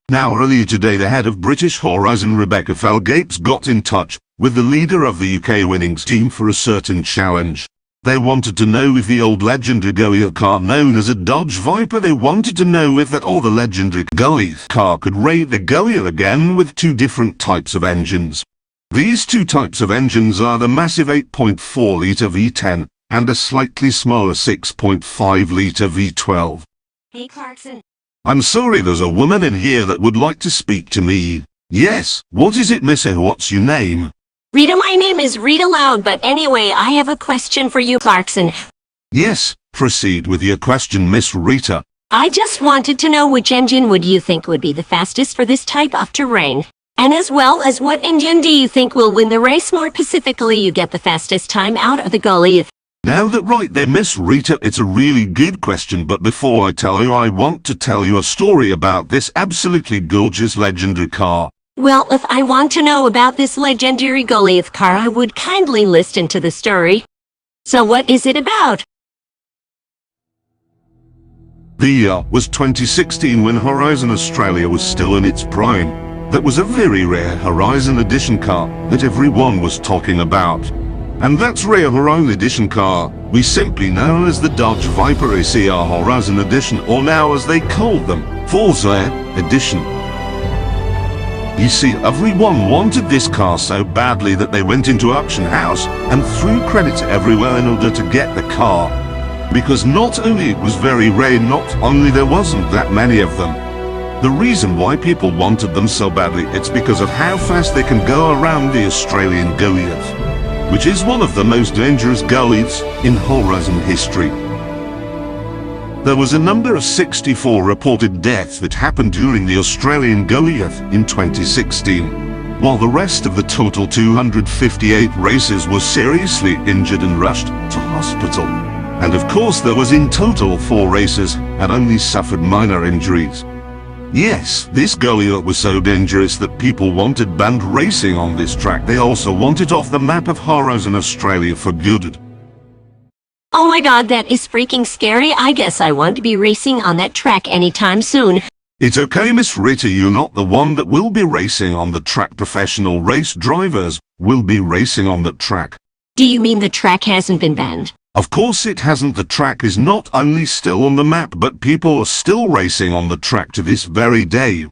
Now earlier today the head of British Horizon Rebecca Felgapes got in touch with the leader of the UK winnings team for a certain challenge. They wanted to know if the old legendary Goliath car known as a Dodge Viper, they wanted to know if that old legendary Goliath car could raid the Goliath again with two different types of engines. These two types of engines are the massive 8.4-litre V10 and a slightly smaller 6.5-litre V12. Hey Clarkson. I'm sorry, there's a woman in here that would like to speak to me. Yes, what is it, miss? What's your name? Rita, my name is Rita Loud, but anyway, I have a question for you, Clarkson. Yes, proceed with your question, Miss Rita. I just wanted to know which engine would you think would be the fastest for this type of terrain? And as well as what engine do you think will win the race? More specifically, you get the fastest time out of the Goliath. Now that right there, Miss Rita, it's a really good question, but before I tell you, I want to tell you a story about this absolutely gorgeous legendary car. Well, if I want to know about this legendary Goliath car, I would kindly listen to the story. So what is it about? The year was 2016 when Horizon Australia was still in its prime. That was a very rare Horizon Edition car that everyone was talking about. And that's rare Horizon Edition car we simply know as the Dodge Viper ACR Horizon Edition, or now as they called them, Forza Edition. You see, everyone wanted this car so badly that they went into auction house and threw credits everywhere in order to get the car. Because not only it was very rare, not only there wasn't that many of them. The reason why people wanted them so badly, it's because of how fast they can go around the Australian Goliath, which is one of the most dangerous Goliaths in Horizon history. There was a number of 64 reported deaths that happened during the Australian Goliath in 2016, while the rest of the total 258 racers were seriously injured and rushed to hospital. And of course there was in total 4 racers and only suffered minor injuries. Yes, this Goliath was so dangerous that people wanted banned racing on this track. They also want it off the map of Horizon Australia for good. Oh my god, that is freaking scary. I guess I want to be racing on that track anytime soon. It's okay, Miss Rita, you're not the one that will be racing on the track. Professional race drivers will be racing on the track. Do you mean the track hasn't been banned? Of course it hasn't. The track is not only still on the map, but people are still racing on the track to this very day.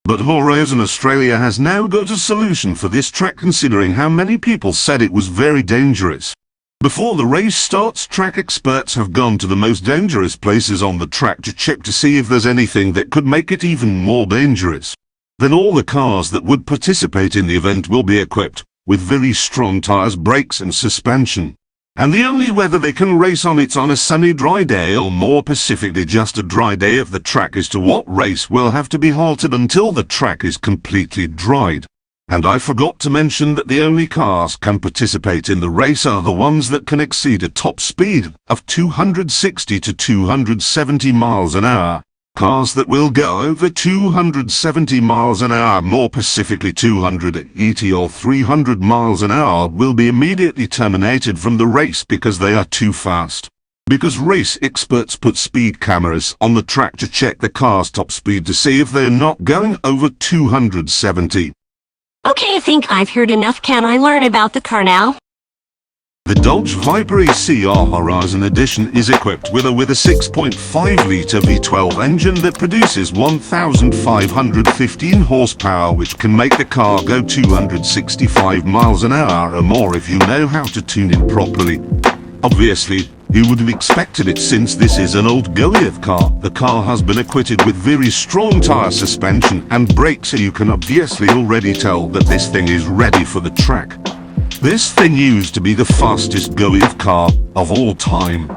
But Horizon Australia has now got a solution for this track, considering how many people said it was very dangerous. Before the race starts, track experts have gone to the most dangerous places on the track to check to see if there's anything that could make it even more dangerous. Then all the cars that would participate in the event will be equipped with very strong tires, brakes and suspension. And the only weather they can race on, it's on a sunny dry day, or more specifically just a dry day if the track is to what race will have to be halted until the track is completely dried. And I forgot to mention that the only cars can participate in the race are the ones that can exceed a top speed of 260 to 270 miles an hour. Cars that will go over 270 miles an hour, more specifically 280 or 300 miles an hour, will be immediately terminated from the race because they are too fast. Because race experts put speed cameras on the track to check the car's top speed to see if they're not going over 270. Okay, I think I've heard enough. Can I learn about the car now? The Dodge Viper ACR Horizon Edition is equipped with a 6.5-litre V12 engine that produces 1,515 horsepower, which can make the car go 265 miles an hour or more if you know how to tune it properly. Obviously, you would have expected it since this is an old Goliath car. The car has been equipped with very strong tire suspension and brakes, so you can obviously already tell that this thing is ready for the track. This thing used to be the fastest Goliath car of all time,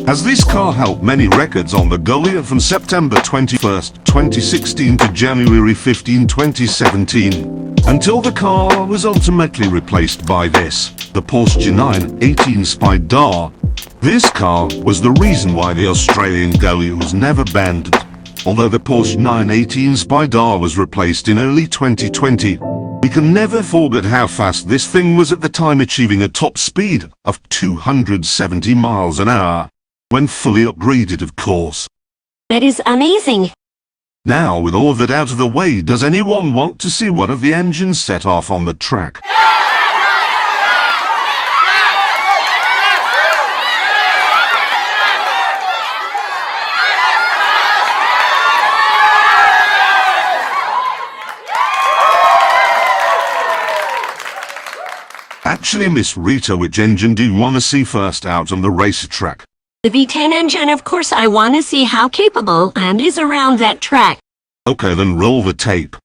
as this car held many records on the Goliath from September 21, 2016 to January 15, 2017, until the car was ultimately replaced by this, the Porsche 918 Spider. This car was the reason why the Australian Goliath was never banned, although the Porsche 918 Spider was replaced in early 2020. We can never forget how fast this thing was at the time, achieving a top speed of 270 miles an hour, when fully upgraded of course. That is amazing. Now, with all of that out of the way, does anyone want to see one of the engines set off on the track? Actually, Miss Rita, which engine do you want to see first out on the racetrack? The V10 engine, of course. I want to see how capable and is around that track. Okay, then roll the tape.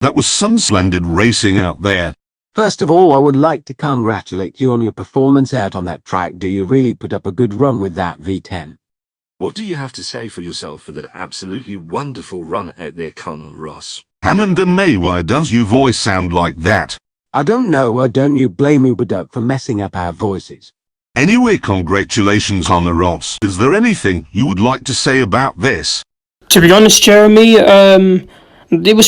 That was some splendid racing out there. First of all, I would like to congratulate you on your performance out on that track. Do you really put up a good run with that V10? What do you have to say for yourself for that absolutely wonderful run out there, Colonel Ross? Hammond and May, why does your voice sound like that? I don't know, why don't you blame Uberduck for messing up our voices? Anyway, congratulations on the Ross. Is there anything you would like to say about this? To be honest, Jeremy, it was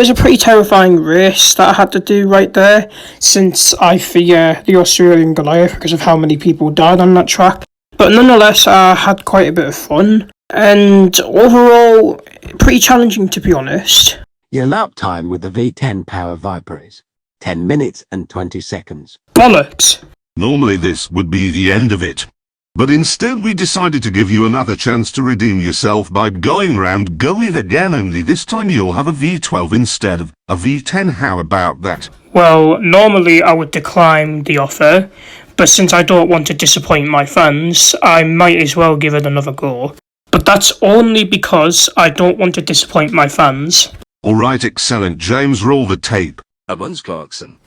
a pretty terrifying race that I had to do right there, since I fear the Australian Goliath because of how many people died on that track. But nonetheless, I had quite a bit of fun, and overall, pretty challenging to be honest. Your lap time with the V10 Power Viper is 10 minutes and 20 seconds. Bollocks! Normally this would be the end of it. But instead we decided to give you another chance to redeem yourself by going round Goliath again, only this time you'll have a V12 instead of a V10. How about that? Well, normally I would decline the offer, but since I don't want to disappoint my fans, I might as well give it another go. But that's only because I don't want to disappoint my fans. Alright, excellent. James, roll the tape. At once, Clarkson.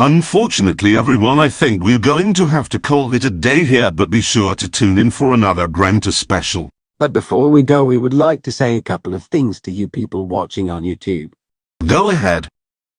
Unfortunately, everyone, I think we're going to have to call it a day here, but be sure to tune in for another Granta special. But before we go, we would like to say a couple of things to you people watching on YouTube. Go ahead.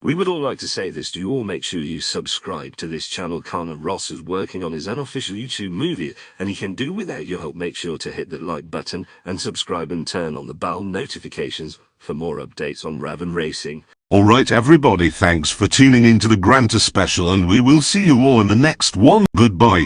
We would all like to say this to you all. Make sure you subscribe to this channel. Connor Ross is working on his unofficial YouTube movie, and he can do without your help. Make sure to hit the like button and subscribe and turn on the bell notifications for more updates on Raven Racing. Alright everybody, thanks for tuning in to the Granta special, and we will see you all in the next one. Goodbye.